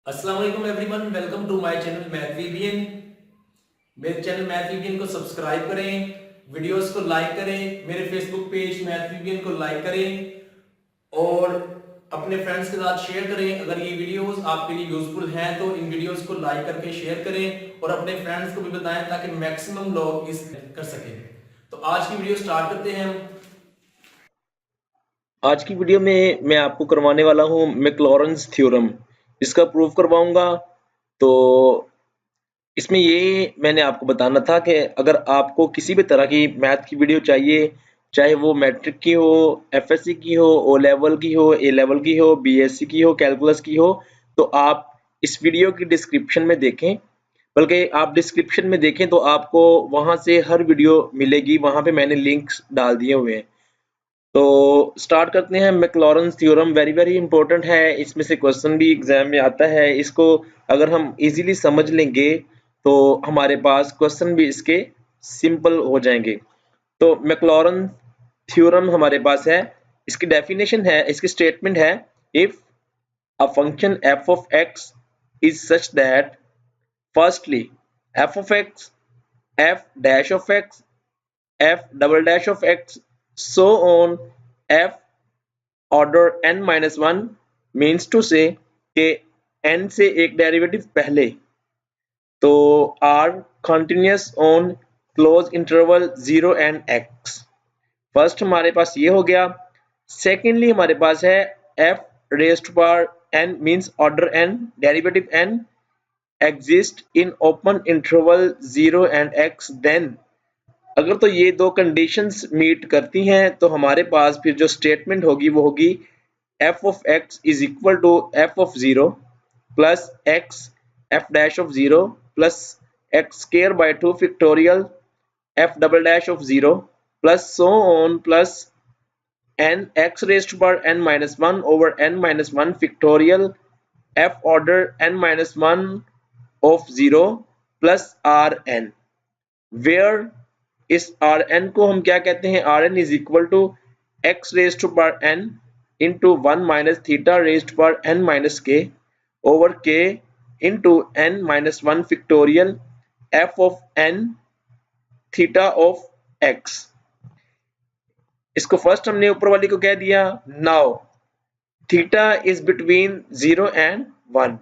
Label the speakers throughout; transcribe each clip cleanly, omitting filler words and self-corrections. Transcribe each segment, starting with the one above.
Speaker 1: अस्सलाम वालेकुम everyone, welcome to my channel math VBN. मेरे चैनल मैथ वीबीएन को सब्सक्राइब करें, वीडियोस को लाइक करें, मेरे फेसबुक पेज मैथ वीबीएन को लाइक करें और अपने फ्रेंड्स के साथ शेयर करें। अगर ये वीडियोस आपके लिए यूजफुल हैं तो इन वीडियोस को लाइक करके शेयर करें और अपने फ्रेंड्स को भी बताएं ताकि मैक्सिमम लोग इस कर सकें। तो आज की वीडियो स्टार्ट करते हैं हम।
Speaker 2: आज की वीडियो में मैं आपको करवाने वाला हूँ मैक्लॉरेंस थ्योरम। इसका प्रूफ करवाऊंगा। तो इसमें ये मैंने आपको बताना था कि अगर आपको किसी भी तरह की मैथ की वीडियो चाहिए, चाहे वो मैट्रिक की हो, एफएससी की हो, ओ लेवल की हो, ए लेवल की हो, बीएससी की हो, कैलकुलस की हो, तो आप इस वीडियो की डिस्क्रिप्शन में देखें। बल्कि आप डिस्क्रिप्शन में देखें तो आपको वहां से हर वीडियो मिलेगी, वहां पे मैंने लिंक्स डाल दिए हुए हैं। तो स्टार्ट करते हैं। मैक्लॉरेंस थ्योरम वेरी वेरी इंपॉर्टेंट है, इसमें से क्वेश्चन भी एग्जाम में आता है। इसको अगर हम इजीली समझ लेंगे तो हमारे पास क्वेश्चन भी इसके सिंपल हो जाएंगे। तो मैक्लॉरेंस थ्योरम हमारे पास है, इसकी डेफिनेशन है, इसकी स्टेटमेंट है, if a function f of x is such that firstly f of x, f dash of x, f double dash of x, so on, f order n-1 means to से कि n से एक derivative पहले तो are continuous on closed interval 0 and x। First हमारे पास ये हो गया। सेकेंडली हमारे पास है f raised power n means order n, derivative n exist in open interval 0 and x। Then अगर तो ये दो कंडीशंस मीट करती हैं तो हमारे पास फिर जो स्टेटमेंट होगी वो होगी f of x is equal to f of 0 plus x f dash of 0 plus x square by 2 factorial f double dash of 0 plus so on plus n x raised to power n minus 1 over n minus 1 factorial f order n minus 1 of 0 plus rn, where इस Rn को हम क्या कहते हैं, Rn is equal to x raised to power n into 1 minus theta raised to power n minus k over k into n minus 1 factorial f of n theta of x। इसको first हमने ऊपर वाली को कह दिया। Now theta is between 0 and 1।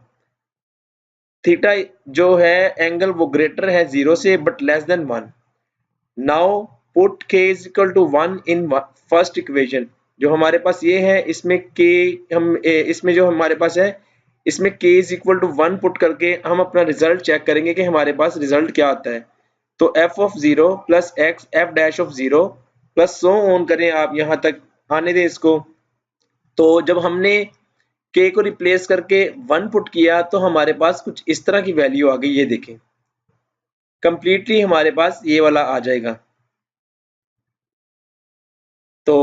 Speaker 2: Theta जो है angle वो ग्रेटर है 0 से but less than 1। Now put k is equal to 1 in first equation. जो हमारे पास ये है इसमें k इसमें जो हमारे पास है इसमें k is equal to 1 put करके हम अपना रिजल्ट चेक करेंगे कि हमारे पास रिजल्ट क्या आता है। तो f of 0 plus x f dash of 0 plus so on करें, आप यहां तक आने दें इसको। तो जब हमने k को रिप्लेस करके 1 पुट किया तो हमारे पास कुछ इस तरह की वैल्यू आ गई। ये देखें, कंप्लीटली हमारे पास ये वाला आ जाएगा। तो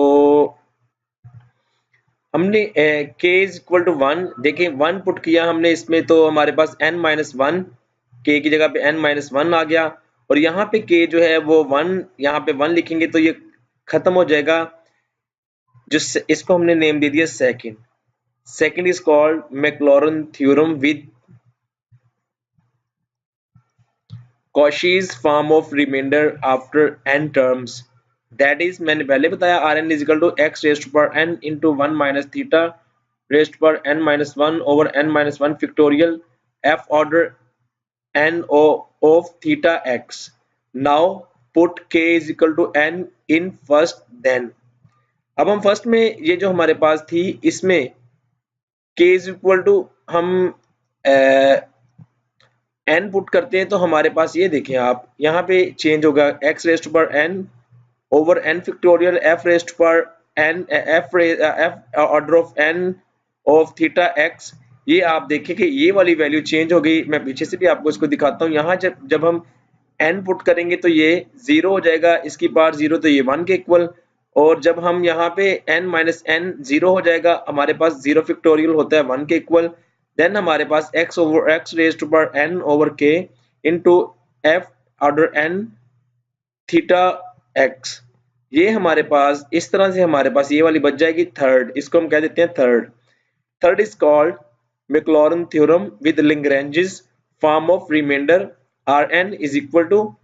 Speaker 2: हमने k इज इक्वल टू 1 देखें 1 पुट किया हमने इसमें तो हमारे पास n-1 k की जगह पे n-1 आ गया। और यहाँ पे k जो है वो 1, यहाँ पे 1 लिखेंगे तो ये खत्म हो जाएगा। जो इसको हमने नेम दे दिया second. Second is called Maclaurin's theorem with Cauchy's form of reminder after n terms. That is मैंने पहले बताया Rn is equal to x raised to power n into 1 minus theta raised to power n minus 1 over n minus 1 factorial f order n of theta x। Now put k is equal to n in first then। अब हम first में ये जो हमारे पास थी इसमें k is equal to हम n put करते हैं तो हमारे पास ये देखें आप यहाँ पे चेंज होगा x raised to power n over n factorial f raised to power n f order of n of theta x। ये आप देखें कि ये वाली वैल्यू चेंज हो गई। मैं पीछे से भी आपको इसको दिखाता हूँ। यहाँ जब हम n पुट करेंगे तो ये 0 हो जाएगा, इसकी पावर 0 तो ये 1 के इक्वल। और जब हम यहाँ पे n माइनस n 0 हो जाएगा, हमारे पास 0 फैक्टोरियल होता है 1 के इक्वल। देन हमारे पास x over x raised to power n over k into f order n theta x। ये हमारे पास इस तरह से हमारे पास ये वाली बच जाएगी थर्ड। इसको हम कह देते हैं third. Third is called Maclaurin theorem with Lagrange's form of remainder Rn is equal to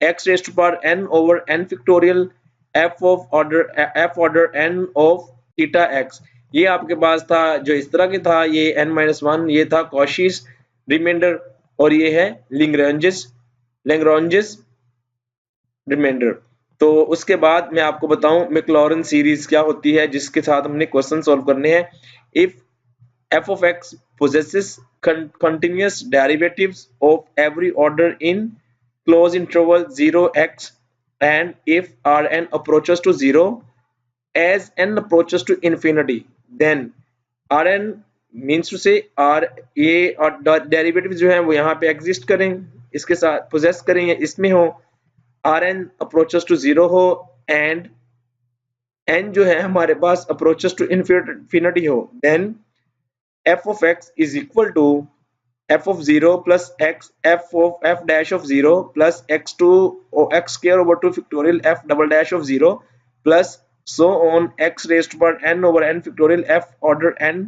Speaker 2: x raised to power n over n factorial f order n of theta x। ये आपके पास था जो इस तरह के था, ये n-1, ये था Cauchy's रिमाइंडर और ये है Lagrange's रिमाइंडर। तो उसके बाद मैं आपको बताऊं मैक्लॉरिन सीरीज क्या होती है, जिसके साथ हमने क्वेश्चन सॉल्व करने हैं। If f of x possesses continuous derivatives of every order in closed interval 0x and if Rn approaches to 0 as n approaches to infinity then Rn means to say R ये और derivative जो है वो यहाँ पे exist करें, इसके साथ पोजेस करें, इसमें हो, Rn approaches to 0 हो and n जो है हमारे पास approaches to infinity हो, then f of x is equal to f of 0 plus x f dash of 0 plus x2 or x square over 2 factorial f double dash of 0 plus so on x raised to power n over n factorial f order n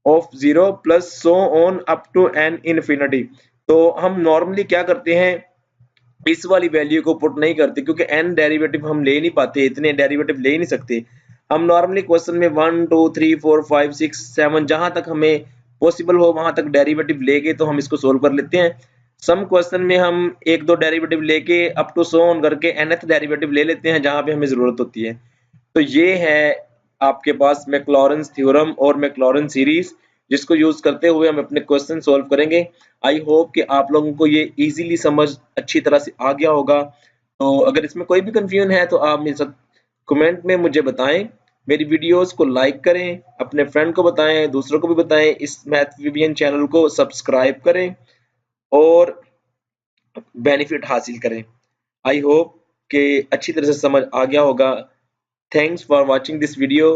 Speaker 2: of 0 plus so on up to n infinity। तो हम normally क्या करते हैं, इस वाली value को put नहीं करते क्योंकि n डेरिवेटिव हम ले नहीं पाते, इतने डेरिवेटिव ले ही नहीं सकते। हम नॉर्मली क्वेश्चन में 1 2 3 4 5 6 7 जहां तक हमें पॉसिबल हो वहां तक डेरिवेटिव लेके तो हम इसको सोल्व कर लेते हैं। सम क्वेश्चन में हम एक दो डेरिवेटिव लेके अप टू सो ऑन करके nth डेरिवेटिव ले लेते हैं जहां पे हमें जरूरत होती है। तो ये है आपके पास मैक्लॉरिन थ्योरम और मैक्लॉरिन सीरीज, जिसको यूज करते हुए हम अपने क्वेश्चन सॉल्व करेंगे। आई होप कि आप लोगों को ये इजीली समझ अच्छी तरह से आ गया होगा। तो अगर इसमें कोई भी कंफ्यूजन है तो आप मेरे साथ कमेंट में मुझे बताएं। मेरी वीडियोस को लाइक करें, अपने फ्रेंड को बताएं, दूसरों को भी बताएं, इस मैथवीबियन चैनल को सब्सक्राइब करें और बेनिफिट हासिल करें। आई होप कि अच्छी तरह से समझ आ गया होगा। Thanks for watching this video.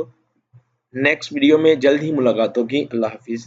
Speaker 2: Next video में जल्द ही मुलाकात होगी। अल्लाह हाफिज।